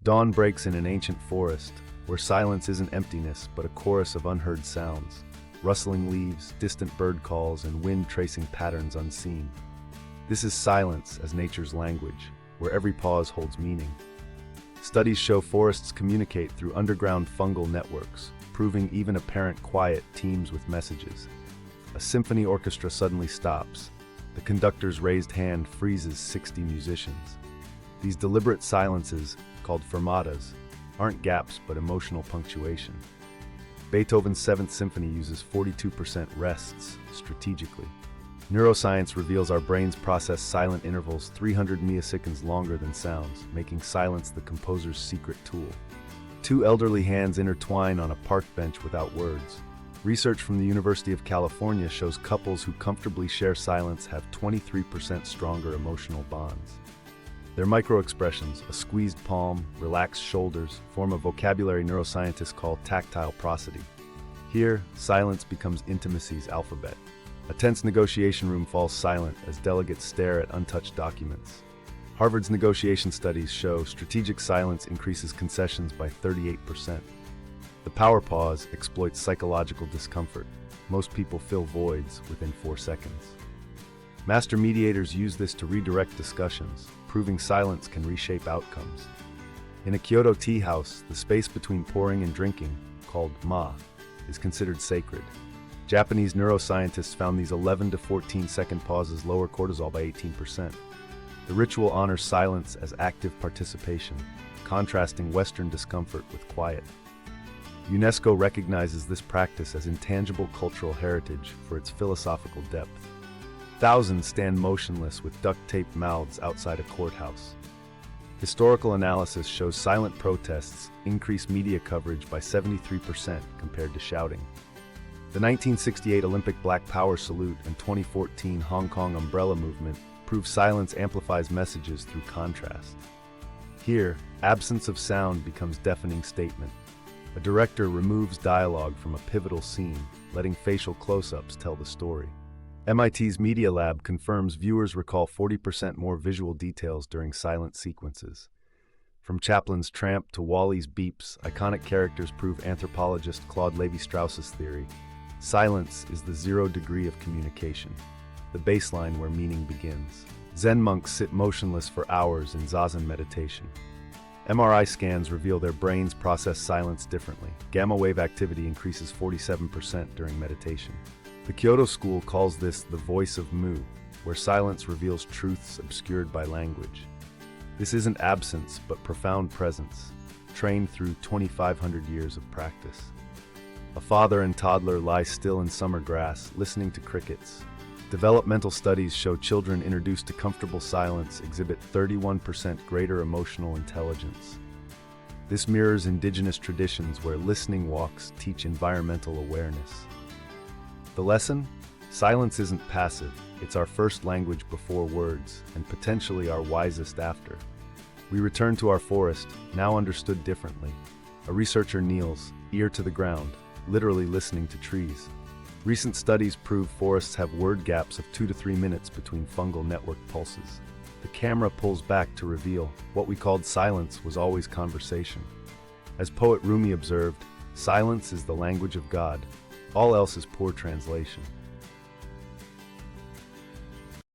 Dawn breaks in an ancient forest, where silence isn't emptiness but a chorus of unheard sounds, rustling leaves, distant bird calls, and wind tracing patterns unseen. This is silence as nature's language, where every pause holds meaning. Studies show forests communicate through underground fungal networks, proving even apparent quiet teems with messages. A symphony orchestra suddenly stops. The conductor's raised hand freezes 60 musicians. These deliberate silences, called fermatas, aren't gaps but emotional punctuation. Beethoven's Seventh Symphony uses 42% rests strategically. Neuroscience reveals our brains process silent intervals 300 milliseconds longer than sounds, making silence the composer's secret tool. Two elderly hands intertwine on a park bench without words. Research from the University of California shows couples who comfortably share silence have 23% stronger emotional bonds. Their microexpressions, a squeezed palm, relaxed shoulders, form a vocabulary neuroscientists call tactile prosody. Here, silence becomes intimacy's alphabet. A tense negotiation room falls silent as delegates stare at untouched documents. Harvard's negotiation studies show strategic silence increases concessions by 38%. The power pause exploits psychological discomfort. Most people fill voids within 4 seconds. Master mediators use this to redirect discussions, proving silence can reshape outcomes. In a Kyoto tea house, the space between pouring and drinking, called ma, is considered sacred. Japanese neuroscientists found these 11 to 14 second pauses lower cortisol by 18%. The ritual honors silence as active participation, contrasting Western discomfort with quiet. UNESCO recognizes this practice as intangible cultural heritage for its philosophical depth. Thousands stand motionless with duct-taped mouths outside a courthouse. Historical analysis shows silent protests increase media coverage by 73% compared to shouting. The 1968 Olympic Black Power salute and 2014 Hong Kong umbrella movement prove silence amplifies messages through contrast. Here, absence of sound becomes deafening statement. A director removes dialogue from a pivotal scene, letting facial close-ups tell the story. MIT's Media Lab confirms viewers recall 40% more visual details during silent sequences. From Chaplin's tramp to Wall-E's beeps, iconic characters prove anthropologist Claude Lévi-Strauss's theory. Silence is the 0 degree of communication, the baseline where meaning begins. Zen monks sit motionless for hours in Zazen meditation. MRI scans reveal their brains process silence differently. Gamma wave activity increases 47% during meditation. The Kyoto school calls this the voice of Mu, where silence reveals truths obscured by language. This isn't absence, but profound presence, trained through 2,500 years of practice. A father and toddler lie still in summer grass, listening to crickets. Developmental studies show children introduced to comfortable silence exhibit 31% greater emotional intelligence. This mirrors indigenous traditions where listening walks teach environmental awareness. The lesson? Silence isn't passive. It's our first language before words, and potentially our wisest after. We return to our forest, now understood differently. A researcher kneels, ear to the ground, literally listening to trees. Recent studies prove forests have word gaps of 2 to 3 minutes between fungal network pulses. The camera pulls back to reveal what we called silence was always conversation. As poet Rumi observed, silence is the language of God. All else is poor translation.